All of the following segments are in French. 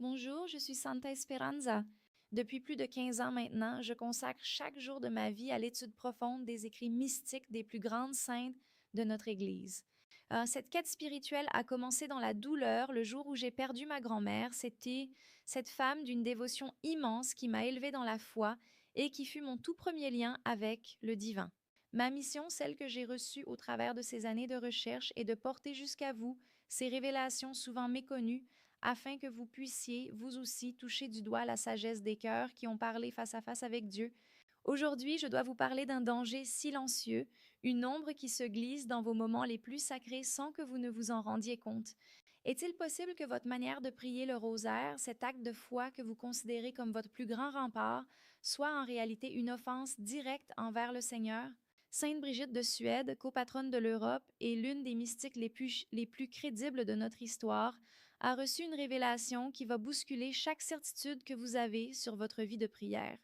Bonjour, je suis Santa Esperanza. Depuis plus de 15 ans maintenant, je consacre chaque jour de ma vie à l'étude profonde des écrits mystiques des plus grandes saintes de notre Église. Cette quête spirituelle a commencé dans la douleur le jour où j'ai perdu ma grand-mère. C'était cette femme d'une dévotion immense qui m'a élevée dans la foi et qui fut mon tout premier lien avec le divin. Ma mission, celle que j'ai reçue au travers de ces années de recherche, est de porter jusqu'à vous ces révélations souvent méconnues afin que vous puissiez, vous aussi, toucher du doigt la sagesse des cœurs qui ont parlé face à face avec Dieu. Aujourd'hui, je dois vous parler d'un danger silencieux, une ombre qui se glisse dans vos moments les plus sacrés sans que vous ne vous en rendiez compte. Est-il possible que votre manière de prier le rosaire, cet acte de foi que vous considérez comme votre plus grand rempart, soit en réalité une offense directe envers le Seigneur? Sainte Brigitte de Suède, copatronne de l'Europe et l'une des mystiques les plus crédibles de notre histoire, a reçu une révélation qui va bousculer chaque certitude que vous avez sur votre vie de prière.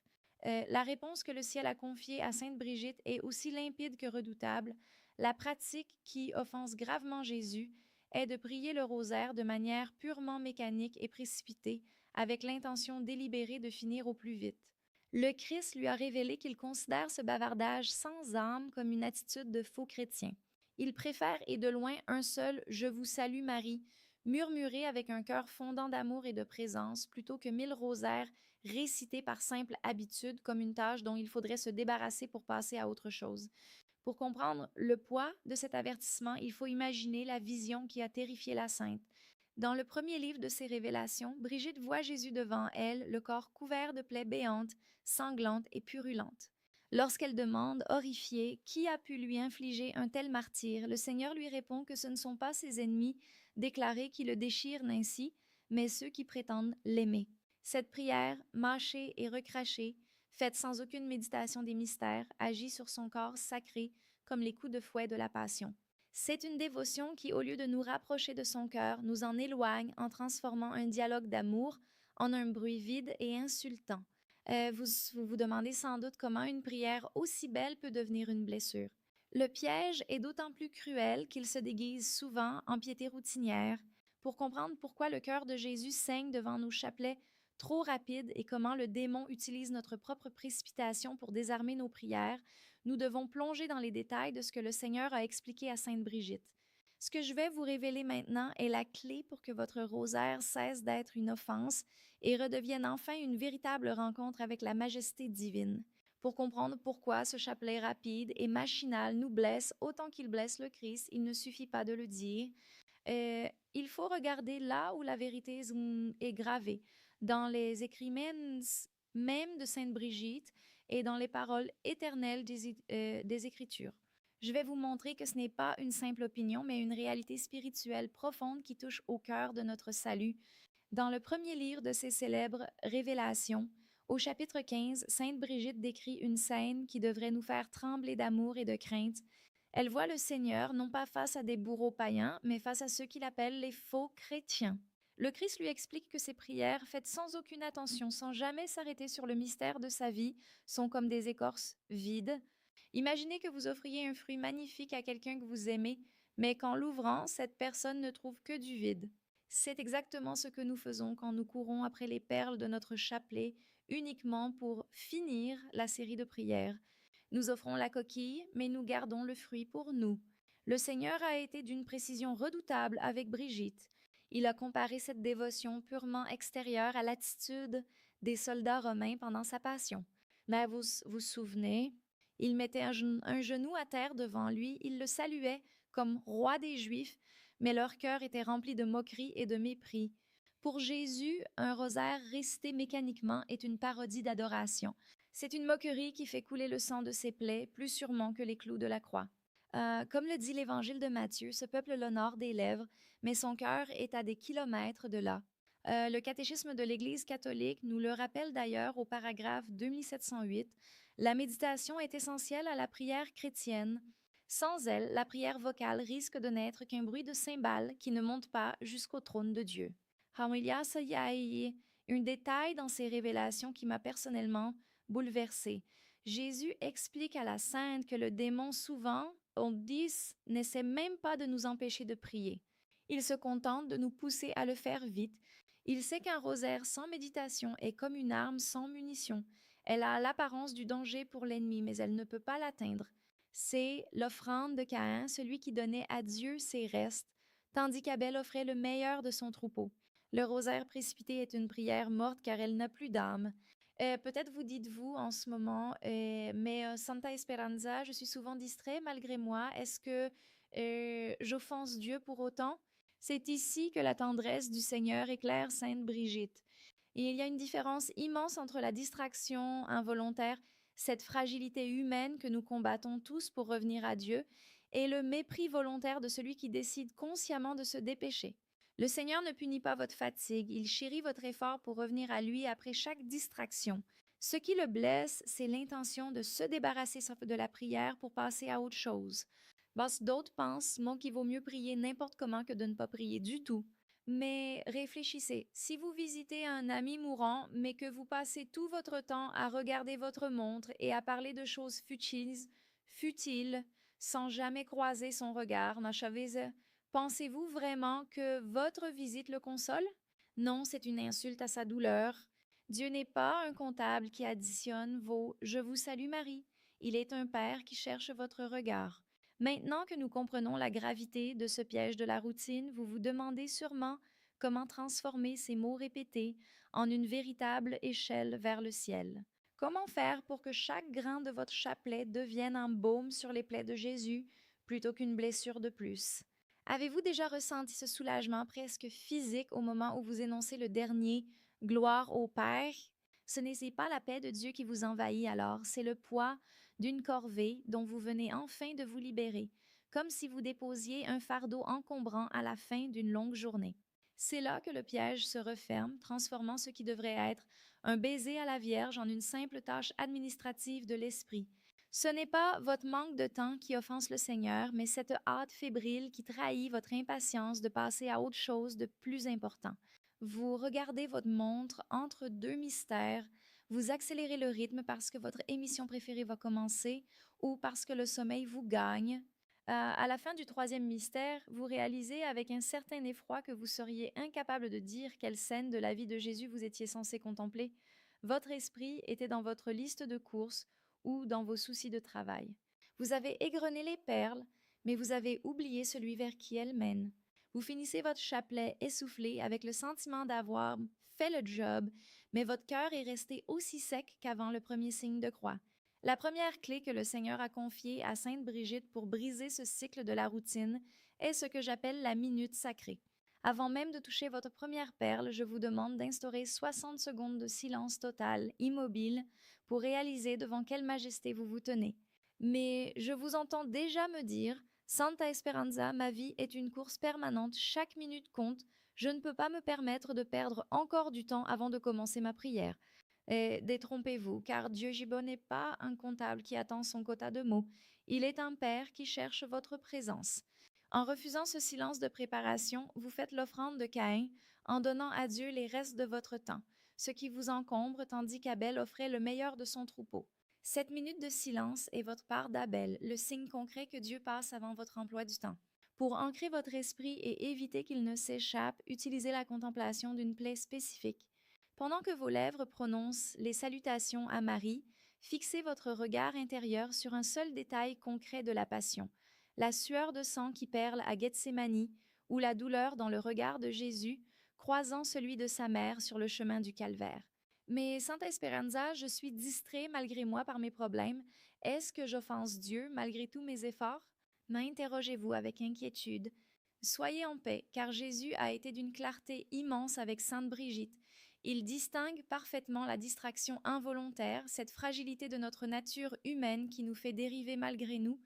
La réponse que le ciel a confiée à Sainte Brigitte est aussi limpide que redoutable. La pratique qui offense gravement Jésus est de prier le rosaire de manière purement mécanique et précipitée, avec l'intention délibérée de finir au plus vite. Le Christ lui a révélé qu'il considère ce bavardage sans âme comme une attitude de faux chrétien. Il préfère et de loin un seul Je vous salue Marie, murmuré avec un cœur fondant d'amour et de présence, plutôt que 1000 rosaires récités par simple habitude comme une tâche dont il faudrait se débarrasser pour passer à autre chose. Pour comprendre le poids de cet avertissement, il faut imaginer la vision qui a terrifié la sainte. Dans le premier livre de ses révélations, Brigitte voit Jésus devant elle, le corps couvert de plaies béantes, sanglantes et purulentes. Lorsqu'elle demande, horrifiée, qui a pu lui infliger un tel martyre, le Seigneur lui répond que ce ne sont pas ses ennemis déclarés qui le déchirent ainsi, mais ceux qui prétendent l'aimer. Cette prière, mâchée et recrachée, faite sans aucune méditation des mystères, agit sur son corps sacré comme les coups de fouet de la passion. C'est une dévotion qui, au lieu de nous rapprocher de son cœur, nous en éloigne en transformant un dialogue d'amour en un bruit vide et insultant. Vous demandez sans doute comment une prière aussi belle peut devenir une blessure. Le piège est d'autant plus cruel qu'il se déguise souvent en piété routinière. Pour comprendre pourquoi le cœur de Jésus saigne devant nos chapelets trop rapides et comment le démon utilise notre propre précipitation pour désarmer nos prières, nous devons plonger dans les détails de ce que le Seigneur a expliqué à Sainte Brigitte. Ce que je vais vous révéler maintenant est la clé pour que votre rosaire cesse d'être une offense et redevienne enfin une véritable rencontre avec la majesté divine. Pour comprendre pourquoi ce chapelet rapide et machinal nous blesse autant qu'il blesse le Christ, il ne suffit pas de le dire. Il faut regarder là où la vérité est gravée, dans les écrits même de Sainte Brigitte et dans les paroles éternelles des Écritures. Je vais vous montrer que ce n'est pas une simple opinion, mais une réalité spirituelle profonde qui touche au cœur de notre salut. Dans le premier livre de ses célèbres Révélations, au chapitre 15, Sainte Brigitte décrit une scène qui devrait nous faire trembler d'amour et de crainte. Elle voit le Seigneur non pas face à des bourreaux païens, mais face à ceux qu'il appelle les faux chrétiens. Le Christ lui explique que ses prières, faites sans aucune attention, sans jamais s'arrêter sur le mystère de sa vie, sont comme des écorces vides. Imaginez que vous offriez un fruit magnifique à quelqu'un que vous aimez, mais qu'en l'ouvrant, cette personne ne trouve que du vide. C'est exactement ce que nous faisons quand nous courons après les perles de notre chapelet, uniquement pour finir la série de prières. Nous offrons la coquille, mais nous gardons le fruit pour nous. Le Seigneur a été d'une précision redoutable avec Brigitte. Il a comparé cette dévotion purement extérieure à l'attitude des soldats romains pendant sa passion. Mais vous souvenez, il mettait un genou à terre devant lui, il le saluait comme roi des Juifs, mais leur cœur était rempli de moquerie et de mépris. Pour Jésus, un rosaire récité mécaniquement est une parodie d'adoration. C'est une moquerie qui fait couler le sang de ses plaies plus sûrement que les clous de la croix. Comme le dit l'Évangile de Matthieu, ce peuple l'honore des lèvres, mais son cœur est à des kilomètres de là. Le catéchisme de l'Église catholique nous le rappelle d'ailleurs au paragraphe 2708. La méditation est essentielle à la prière chrétienne. Sans elle, la prière vocale risque de n'être qu'un bruit de cymbales qui ne monte pas jusqu'au trône de Dieu. Il y a un détail dans ces révélations qui m'a personnellement bouleversée. Jésus explique à la sainte que le démon souvent, on dit, n'essaie même pas de nous empêcher de prier. Il se contente de nous pousser à le faire vite. Il sait qu'un rosaire sans méditation est comme une arme sans munition. Elle a l'apparence du danger pour l'ennemi, mais elle ne peut pas l'atteindre. C'est l'offrande de Caïn, celui qui donnait à Dieu ses restes, tandis qu'Abel offrait le meilleur de son troupeau. Le rosaire précipité est une prière morte car elle n'a plus d'âme. Peut-être vous dites-vous en ce moment, mais Santa Esperanza, je suis souvent distrait malgré moi. Est-ce que j'offense Dieu pour autant? C'est ici que la tendresse du Seigneur éclaire Sainte Brigitte. Et il y a une différence immense entre la distraction involontaire, cette fragilité humaine que nous combattons tous pour revenir à Dieu, et le mépris volontaire de celui qui décide consciemment de se dépêcher. Le Seigneur ne punit pas votre fatigue, il chérit votre effort pour revenir à lui après chaque distraction. Ce qui le blesse, c'est l'intention de se débarrasser de la prière pour passer à autre chose. D'autres pensent, qu'il vaut mieux prier n'importe comment que de ne pas prier du tout. Mais réfléchissez, si vous visitez un ami mourant, mais que vous passez tout votre temps à regarder votre montre et à parler de choses futiles, sans jamais croiser son regard, pensez-vous vraiment que votre visite le console? Non, c'est une insulte à sa douleur. Dieu n'est pas un comptable qui additionne vos « Je vous salue Marie ». Il est un père qui cherche votre regard. Maintenant que nous comprenons la gravité de ce piège de la routine, vous vous demandez sûrement comment transformer ces mots répétés en une véritable échelle vers le ciel. Comment faire pour que chaque grain de votre chapelet devienne un baume sur les plaies de Jésus plutôt qu'une blessure de plus? Avez-vous déjà ressenti ce soulagement presque physique au moment où vous énoncez le dernier « Gloire au Père » ? Ce n'est pas la paix de Dieu qui vous envahit alors, c'est le poids d'une corvée dont vous venez enfin de vous libérer, comme si vous déposiez un fardeau encombrant à la fin d'une longue journée. C'est là que le piège se referme, transformant ce qui devrait être un baiser à la Vierge en une simple tâche administrative de l'esprit. Ce n'est pas votre manque de temps qui offense le Seigneur, mais cette hâte fébrile qui trahit votre impatience de passer à autre chose de plus important. Vous regardez votre montre entre deux mystères, vous accélérez le rythme parce que votre émission préférée va commencer ou parce que le sommeil vous gagne. À la fin du troisième mystère, vous réalisez avec un certain effroi que vous seriez incapable de dire quelle scène de la vie de Jésus vous étiez censé contempler. Votre esprit était dans votre liste de courses ou dans vos soucis de travail. Vous avez égrené les perles, mais vous avez oublié celui vers qui elles mènent. Vous finissez votre chapelet essoufflé avec le sentiment d'avoir fait le job, mais votre cœur est resté aussi sec qu'avant le premier signe de croix. La première clé que le Seigneur a confiée à Sainte Brigitte pour briser ce cycle de la routine est ce que j'appelle la minute sacrée. Avant même de toucher votre première perle, je vous demande d'instaurer 60 secondes de silence total, immobile, pour réaliser devant quelle majesté vous vous tenez. Mais je vous entends déjà me dire « Santa Esperanza, ma vie est une course permanente, chaque minute compte, je ne peux pas me permettre de perdre encore du temps avant de commencer ma prière. » Et détrompez-vous, car Dieu Gibbon n'est pas un comptable qui attend son quota de mots. Il est un père qui cherche votre présence. En refusant ce silence de préparation, vous faites l'offrande de Caïn en donnant à Dieu les restes de votre temps, ce qui vous encombre tandis qu'Abel offrait le meilleur de son troupeau. Cette minute de silence est votre part d'Abel, le signe concret que Dieu passe avant votre emploi du temps. Pour ancrer votre esprit et éviter qu'il ne s'échappe, utilisez la contemplation d'une plaie spécifique. Pendant que vos lèvres prononcent les salutations à Marie, fixez votre regard intérieur sur un seul détail concret de la Passion, la sueur de sang qui perle à Gethsémani ou la douleur dans le regard de Jésus, croisant celui de sa mère sur le chemin du Calvaire. Mais Santa Esperanza, je suis distrait malgré moi par mes problèmes. Est-ce que j'offense Dieu malgré tous mes efforts? M'interrogez-vous avec inquiétude. Soyez en paix, car Jésus a été d'une clarté immense avec Sainte Brigitte. Il distingue parfaitement la distraction involontaire, cette fragilité de notre nature humaine qui nous fait dériver malgré nous,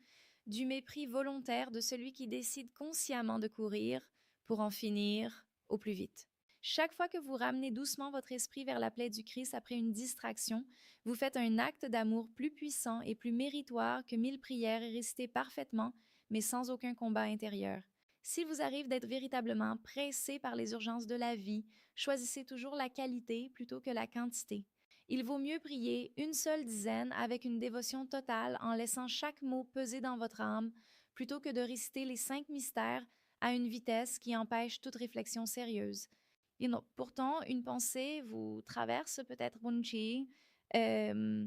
du mépris volontaire de celui qui décide consciemment de courir pour en finir au plus vite. Chaque fois que vous ramenez doucement votre esprit vers la plaie du Christ après une distraction, vous faites un acte d'amour plus puissant et plus méritoire que 1000 prières récitées parfaitement, mais sans aucun combat intérieur. S'il vous arrive d'être véritablement pressé par les urgences de la vie, choisissez toujours la qualité plutôt que la quantité. Il vaut mieux prier une seule dizaine avec une dévotion totale en laissant chaque mot peser dans votre âme, plutôt que de réciter les 5 mystères à une vitesse qui empêche toute réflexion sérieuse. Pourtant, une pensée vous traverse peut-être, Bunchi. Euh,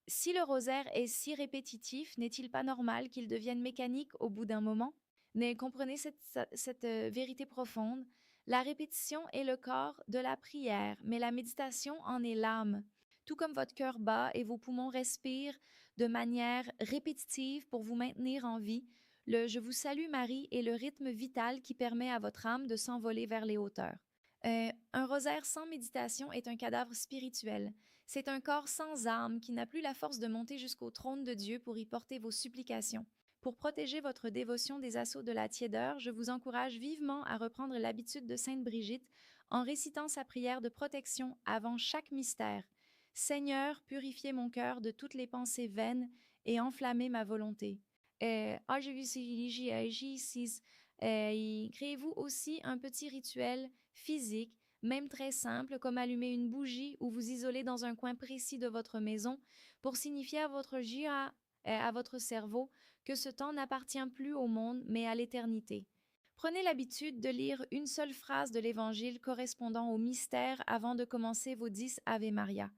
Si le rosaire est si répétitif, n'est-il pas normal qu'il devienne mécanique au bout d'un moment? Mais comprenez cette vérité profonde. La répétition est le corps de la prière, mais la méditation en est l'âme. Tout comme votre cœur bat et vos poumons respirent de manière répétitive pour vous maintenir en vie, le Je vous salue Marie est le rythme vital qui permet à votre âme de s'envoler vers les hauteurs. Un rosaire sans méditation est un cadavre spirituel. C'est un corps sans âme qui n'a plus la force de monter jusqu'au trône de Dieu pour y porter vos supplications. Pour protéger votre dévotion des assauts de la tiédeur, je vous encourage vivement à reprendre l'habitude de Sainte Brigitte en récitant sa prière de protection avant chaque mystère. Seigneur, purifiez mon cœur de toutes les pensées vaines et enflammez ma volonté. Créez-vous aussi un petit rituel physique, même très simple, comme allumer une bougie ou vous isoler dans un coin précis de votre maison pour signifier à votre gira, à votre cerveau, que ce temps n'appartient plus au monde, mais à l'éternité. Prenez l'habitude de lire une seule phrase de l'Évangile correspondant au mystère avant de commencer vos 10 Ave Maria.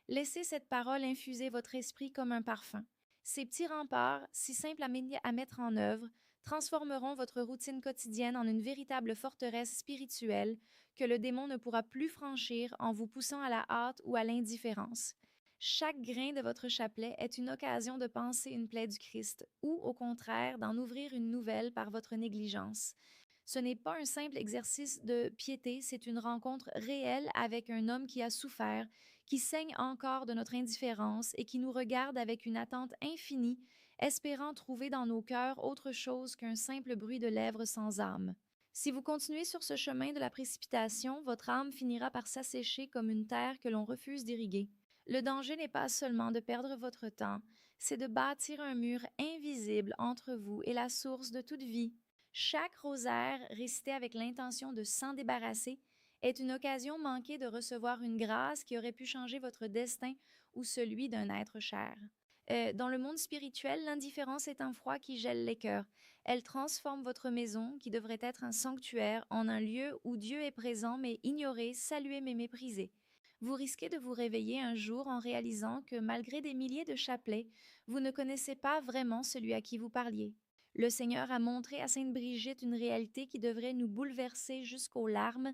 Laissez cette parole infuser votre esprit comme un parfum. Ces petits remparts, si simples à mettre en œuvre, transformeront votre routine quotidienne en une véritable forteresse spirituelle que le démon ne pourra plus franchir en vous poussant à la hâte ou à l'indifférence. Chaque grain de votre chapelet est une occasion de panser une plaie du Christ ou, au contraire, d'en ouvrir une nouvelle par votre négligence. Ce n'est pas un simple exercice de piété, c'est une rencontre réelle avec un homme qui a souffert, qui saigne encore de notre indifférence et qui nous regarde avec une attente infinie, espérant trouver dans nos cœurs autre chose qu'un simple bruit de lèvres sans âme. Si vous continuez sur ce chemin de la précipitation, votre âme finira par s'assécher comme une terre que l'on refuse d'irriguer. Le danger n'est pas seulement de perdre votre temps, c'est de bâtir un mur invisible entre vous et la source de toute vie. Chaque rosaire récité avec l'intention de s'en débarrasser est une occasion manquée de recevoir une grâce qui aurait pu changer votre destin ou celui d'un être cher. Dans le monde spirituel, l'indifférence est un froid qui gèle les cœurs. Elle transforme votre maison, qui devrait être un sanctuaire, en un lieu où Dieu est présent mais ignoré, salué mais méprisé. Vous risquez de vous réveiller un jour en réalisant que malgré des milliers de chapelets, vous ne connaissez pas vraiment celui à qui vous parliez. Le Seigneur a montré à Sainte Brigitte une réalité qui devrait nous bouleverser jusqu'aux larmes.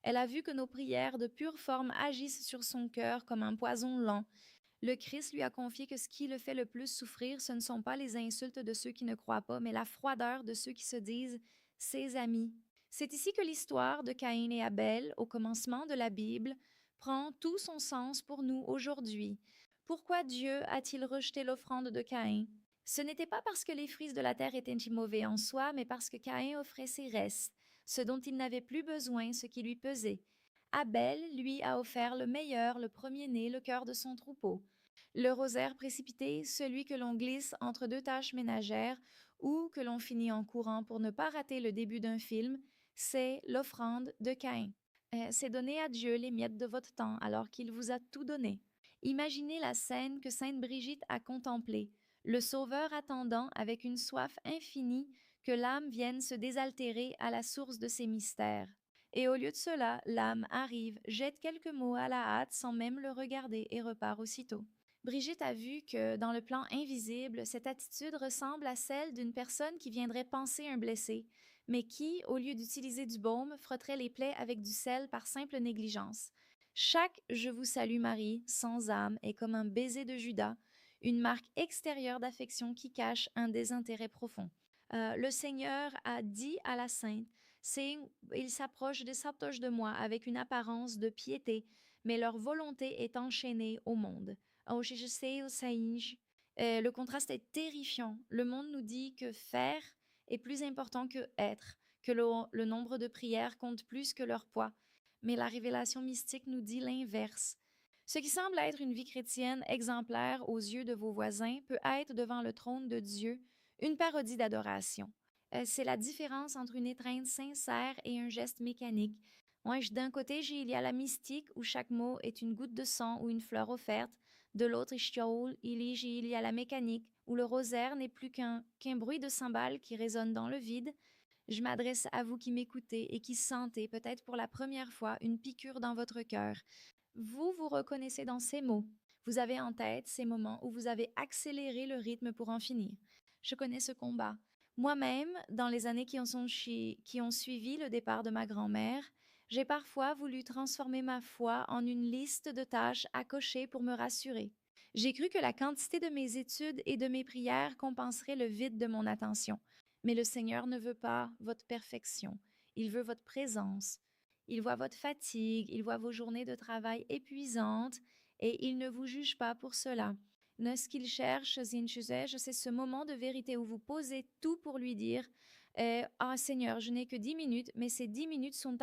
Elle a vu que nos prières de pure forme agissent sur son cœur comme un poison lent. Le Christ lui a confié que ce qui le fait le plus souffrir, ce ne sont pas les insultes de ceux qui ne croient pas, mais la froideur de ceux qui se disent ses amis. C'est ici que l'histoire de Caïn et Abel, au commencement de la Bible, prend tout son sens pour nous aujourd'hui. Pourquoi Dieu a-t-il rejeté l'offrande de Caïn? Ce n'était pas parce que les fruits de la terre étaient mauvais en soi, mais parce que Caïn offrait ses restes, ce dont il n'avait plus besoin, ce qui lui pesait. Abel, lui, a offert le meilleur, le premier-né, le cœur de son troupeau. Le rosaire précipité, celui que l'on glisse entre deux tâches ménagères ou que l'on finit en courant pour ne pas rater le début d'un film, c'est l'offrande de Caïn. C'est donner à Dieu les miettes de votre temps alors qu'il vous a tout donné. Imaginez la scène que Sainte Brigitte a contemplée, le Sauveur attendant avec une soif infinie que l'âme vienne se désaltérer à la source de ses mystères. Et au lieu de cela, l'âme arrive, jette quelques mots à la hâte sans même le regarder et repart aussitôt. Brigitte a vu que, dans le plan invisible, cette attitude ressemble à celle d'une personne qui viendrait panser un blessé, mais qui, au lieu d'utiliser du baume, frotterait les plaies avec du sel par simple négligence. Chaque Je vous salue Marie, sans âme, est comme un baiser de Judas, une marque extérieure d'affection qui cache un désintérêt profond. Le Seigneur a dit à la sainte, ils s'approchent des s'approchent de moi avec une apparence de piété, mais leur volonté est enchaînée au monde. Le contraste est terrifiant. Le monde nous dit que faire est plus important que être, que le nombre de prières compte plus que leur poids. Mais la révélation mystique nous dit l'inverse. Ce qui semble être une vie chrétienne exemplaire aux yeux de vos voisins peut être devant le trône de Dieu une parodie d'adoration. C'est la différence entre une étreinte sincère et un geste mécanique. D'un côté, il y a la mystique où chaque mot est une goutte de sang ou une fleur offerte. De l'autre, il y a la mécanique où le rosaire n'est plus qu'un bruit de cymbales qui résonne dans le vide. Je m'adresse à vous qui m'écoutez et qui sentez, peut-être pour la première fois, une piqûre dans votre cœur. Vous vous reconnaissez dans ces mots. Vous avez en tête ces moments où vous avez accéléré le rythme pour en finir. Je connais ce combat. Moi-même, dans les années qui ont suivi le départ de ma grand-mère, j'ai parfois voulu transformer ma foi en une liste de tâches à cocher pour me rassurer. J'ai cru que la quantité de mes études et de mes prières compenserait le vide de mon attention. Mais le Seigneur ne veut pas votre perfection. Il veut votre présence. Il voit votre fatigue, il voit vos journées de travail épuisantes et il ne vous juge pas pour cela. Ce qu'il cherche, c'est ce moment de vérité où vous posez tout pour lui dire Ah Seigneur, je n'ai que 10 minutes, mais ces 10 minutes sont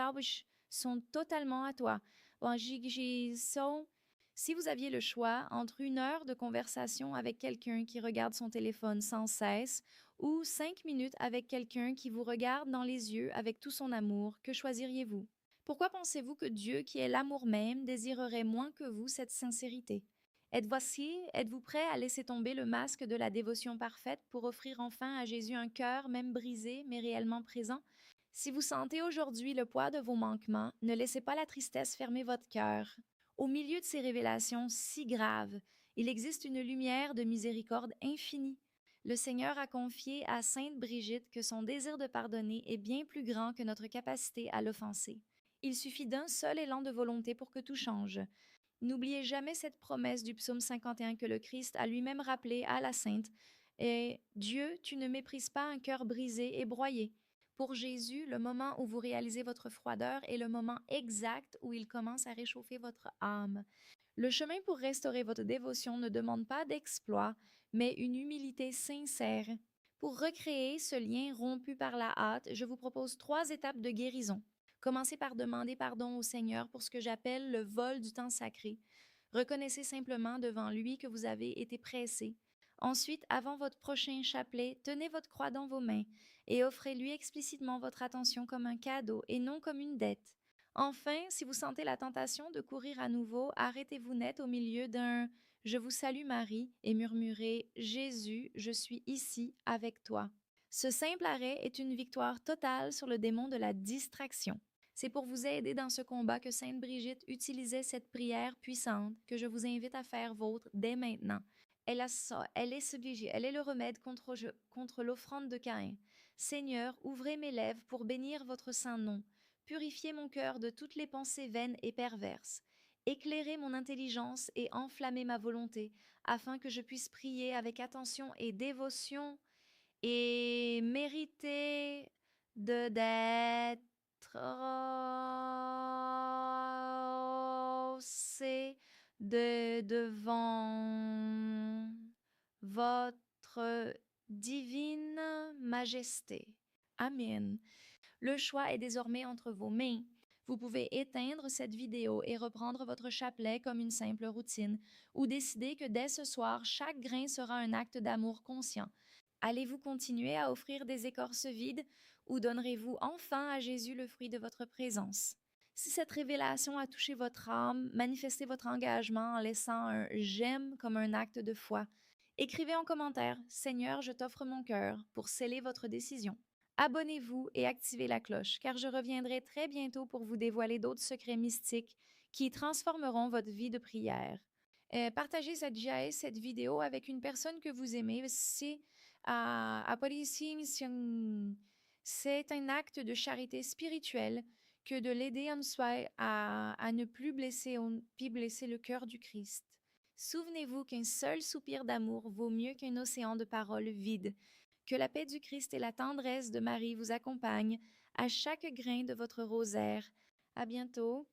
totalement à toi. Bon, si vous aviez le choix entre 1 heure de conversation avec quelqu'un qui regarde son téléphone sans cesse ou 5 minutes avec quelqu'un qui vous regarde dans les yeux avec tout son amour, que choisiriez-vous? Pourquoi pensez-vous que Dieu, qui est l'amour même, désirerait moins que vous cette sincérité? Êtes-vous prêt à laisser tomber le masque de la dévotion parfaite pour offrir enfin à Jésus un cœur, même brisé, mais réellement présent? Si vous sentez aujourd'hui le poids de vos manquements, ne laissez pas la tristesse fermer votre cœur. Au milieu de ces révélations si graves, il existe une lumière de miséricorde infinie. Le Seigneur a confié à Sainte Brigitte que son désir de pardonner est bien plus grand que notre capacité à l'offenser. Il suffit d'un seul élan de volonté pour que tout change. N'oubliez jamais cette promesse du psaume 51 que le Christ a lui-même rappelée à la Sainte. Et Dieu, tu ne méprises pas un cœur brisé et broyé. Pour Jésus, le moment où vous réalisez votre froideur est le moment exact où il commence à réchauffer votre âme. Le chemin pour restaurer votre dévotion ne demande pas d'exploit, mais une humilité sincère. Pour recréer ce lien rompu par la hâte, je vous propose 3 étapes de guérison. Commencez par demander pardon au Seigneur pour ce que j'appelle le vol du temps sacré. Reconnaissez simplement devant lui que vous avez été pressé. Ensuite, avant votre prochain chapelet, tenez votre croix dans vos mains et offrez-lui explicitement votre attention comme un cadeau et non comme une dette. Enfin, si vous sentez la tentation de courir à nouveau, arrêtez-vous net au milieu d'un « Je vous salue Marie » et murmurez « Jésus, je suis ici avec toi ». Ce simple arrêt est une victoire totale sur le démon de la distraction. C'est pour vous aider dans ce combat que Sainte Brigitte utilisait cette prière puissante que je vous invite à faire vôtre dès maintenant. Elle est le remède contre l'offrande de Caïn. Seigneur, ouvrez mes lèvres pour bénir votre saint nom. Purifiez mon cœur de toutes les pensées vaines et perverses. Éclairez mon intelligence et enflammez ma volonté, afin que je puisse prier avec attention et dévotion et mériter d'être haussé devant votre divine majesté. Amen. Le choix est désormais entre vos mains. Vous pouvez éteindre cette vidéo et reprendre votre chapelet comme une simple routine, ou décider que dès ce soir, chaque grain sera un acte d'amour conscient. Allez-vous continuer à offrir des écorces vides ou donnerez-vous enfin à Jésus le fruit de votre présence? Si cette révélation a touché votre âme, manifestez votre engagement en laissant un « j'aime » comme un acte de foi. Écrivez en commentaire « Seigneur, je t'offre mon cœur » pour sceller votre décision. Abonnez-vous et activez la cloche, car je reviendrai très bientôt pour vous dévoiler d'autres secrets mystiques qui transformeront votre vie de prière. Partagez cette vidéo avec une personne que vous aimez. C'est un acte de charité spirituelle que de l'aider en soi à ne plus blesser le cœur du Christ. Souvenez-vous qu'un seul soupir d'amour vaut mieux qu'un océan de paroles vides. Que la paix du Christ et la tendresse de Marie vous accompagnent à chaque grain de votre rosaire. À bientôt.